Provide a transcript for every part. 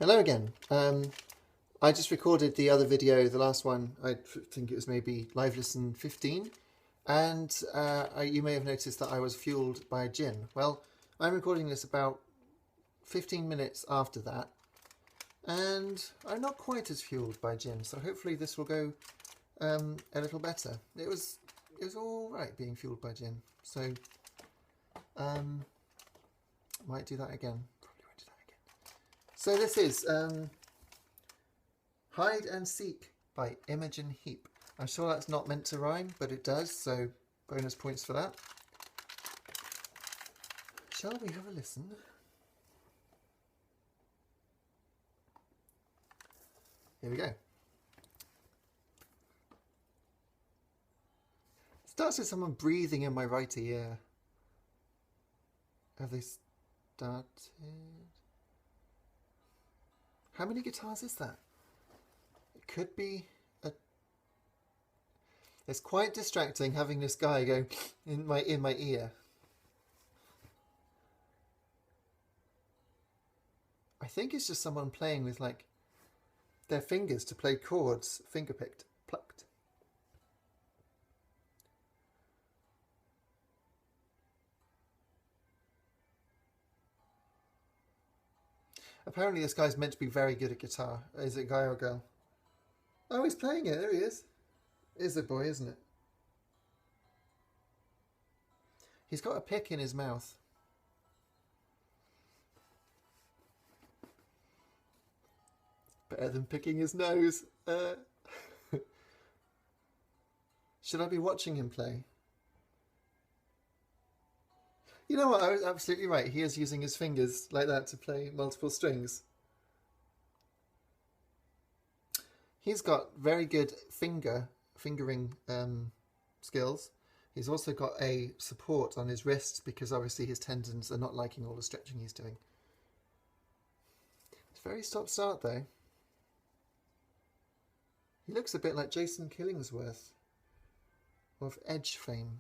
Hello again. I just recorded the other video, the last one. I think it was maybe live listen 15, and you may have noticed that I was fueled by a gin. Well, I'm recording this about 15 minutes after that, and I'm not quite as fueled by gin, so hopefully this will go a little better. It was all right being fueled by gin, so might do that again. Probably won't do that again. So this is Hide and Seek by Imogen Heap. I'm sure that's not meant to rhyme, but it does, so bonus points for that. Shall we have a listen? Here we go. It starts with someone breathing in my right ear. Have they started? How many guitars is that? It could be a... It's quite distracting having this guy go in my ear. I think it's just someone playing with like their fingers to play chords, finger picked, plucked. Apparently this guy's meant to be very good at guitar. Is it a guy or a girl? Oh, he's playing it. There he is. Is a boy, isn't it? He's got a pick in his mouth. Better than picking his nose. Should I be watching him play? You know what? I was absolutely right. He is using his fingers like that to play multiple strings. He's got very good fingering skills. He's also got a support on his wrists because obviously his tendons are not liking all the stretching he's doing. It's very stop-start though. He looks a bit like Jason Killingsworth of Edge fame.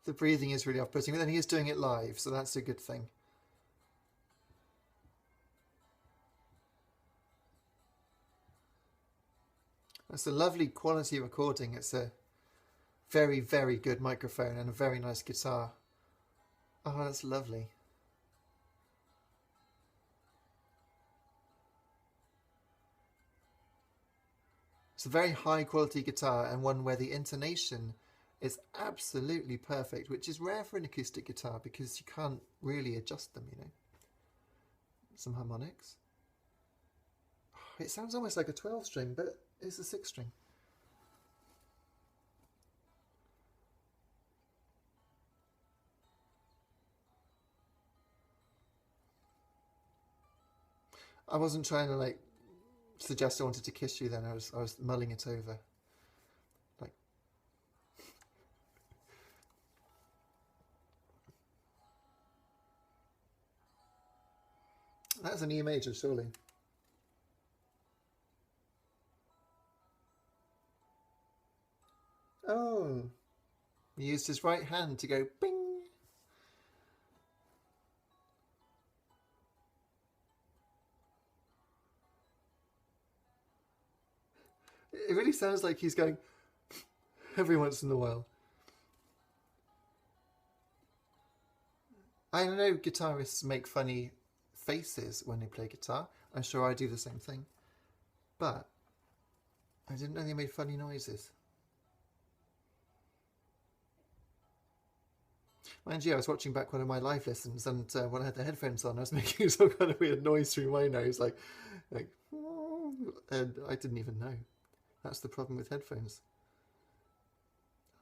The breathing is really off-putting, but then he is doing it live, so that's a good thing. That's a lovely quality recording. It's a very, very good microphone and a very nice guitar. Oh, that's lovely. It's a very high quality guitar and one where the intonation is absolutely perfect, which is rare for an acoustic guitar because you can't really adjust them, you know. Some harmonics. It sounds almost like a 12 string, but it's a 6 string. I wasn't trying to like suggest I wanted to kiss you then. I was mulling it over. Like that's an E major, surely. Oh, he used his right hand to go bing. It really sounds like he's going every once in a while. I know guitarists make funny faces when they play guitar. I'm sure I do the same thing. But I didn't know they made funny noises. Mind you, I was watching back one of my live lessons, and when I had the headphones on, I was making some kind of weird noise through my nose, like, and I didn't even know. That's the problem with headphones.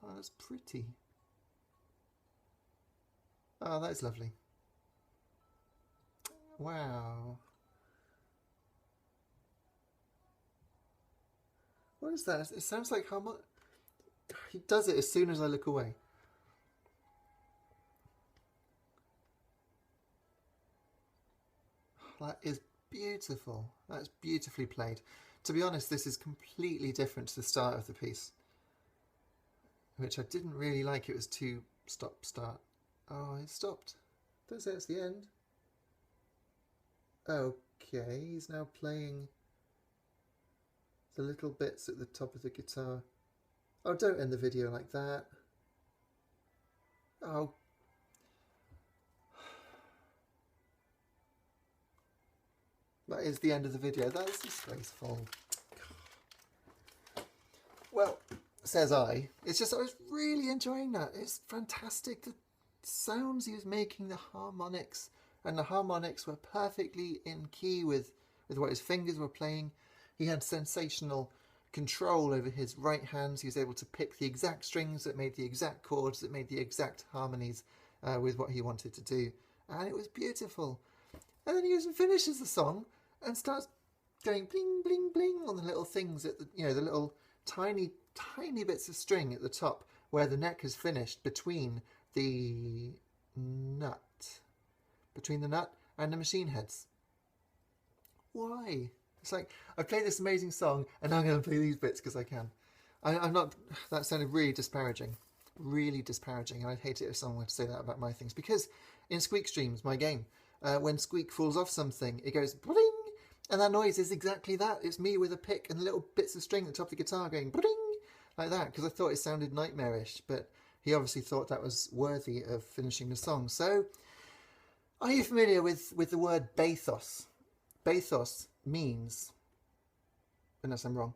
Oh, that's pretty. Oh, that's lovely. Wow. What is that? It sounds like how much... He does it as soon as I look away. that is beautiful. That's beautifully played. To be honest, this is completely different to the start of the piece, which I didn't really like. It was too stop-start. Oh, it stopped. Don't say it's the end. Okay, he's now playing the little bits at the top of the guitar. Oh, don't end the video like that. Oh. That is the end of the video. That is disgraceful. Well, says I. It's just I was really enjoying that. It's fantastic. The sounds he was making, the harmonics, and the harmonics were perfectly in key with what his fingers were playing. He had sensational control over his right hands. He was able to pick the exact strings that made the exact chords, that made the exact harmonies with what he wanted to do. And it was beautiful. And then he even finishes the song and starts going bling, bling, bling on the little things at the, the little tiny, tiny bits of string at the top where the neck has finished between the nut and the machine heads. Why? It's like, I've played this amazing song and now I'm going to play these bits because I can. I'm not, that sounded really disparaging, and I'd hate it if someone were to say that about my things, because in Squeak Streams, my game, when Squeak falls off something, it goes bling, and that noise is exactly that. It's me with a pick and little bits of string at the top of the guitar going bling, like that, because I thought it sounded nightmarish, but he obviously thought that was worthy of finishing the song. So, are you familiar with the word bathos? Bathos means, unless I'm wrong,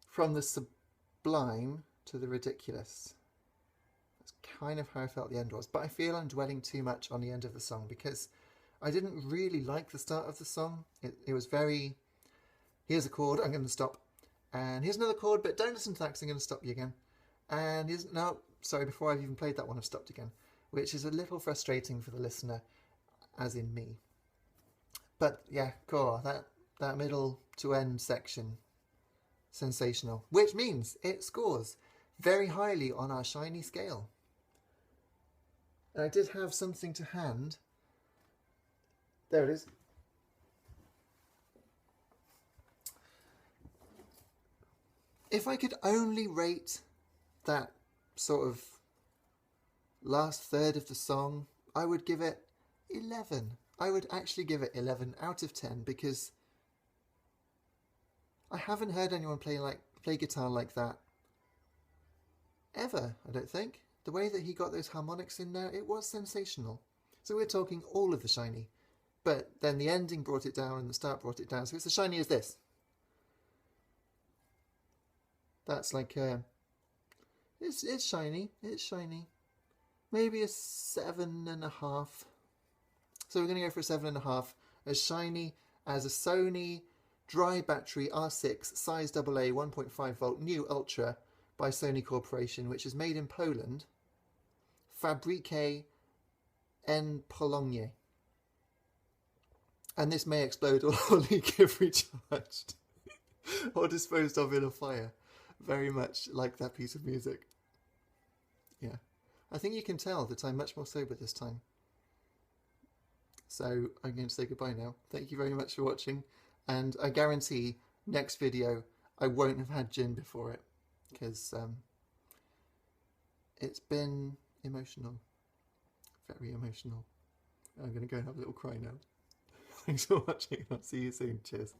from the sublime to the ridiculous. That's kind of how I felt the end was, but I feel I'm dwelling too much on the end of the song because I didn't really like the start of the song. It was very, here's a chord, I'm going to stop, and here's another chord, but don't listen to that because I'm going to stop you again. And no, sorry, before I've even played that one, I've stopped again, which is a little frustrating for the listener, as in me. But yeah, cool, that middle to end section, sensational, which means it scores very highly on our shiny scale. And I did have something to hand. There it is. If I could only rate that sort of last third of the song, I would give it 11. I would actually give it 11 out of 10 because I haven't heard anyone play guitar like that ever, I don't think. The way that he got those harmonics in there, it was sensational. So we're talking all of the shiny. But then the ending brought it down and the start brought it down. So it's as shiny as this. That's like, it's shiny. It's shiny. Maybe a 7.5. So we're going to go for a 7.5. As shiny as a Sony dry battery R6 size AA 1.5 volt new Ultra by Sony Corporation, which is made in Poland. Fabrique en Pologne. And this may explode or leak if recharged or disposed of in a fire. Very much like that piece of music. Yeah. I think you can tell that I'm much more sober this time. So I'm going to say goodbye now. Thank you very much for watching. And I guarantee next video I won't have had gin before it. Because it's been emotional. Very emotional. I'm going to go and have a little cry now. Thanks for watching. I'll see you soon. Cheers.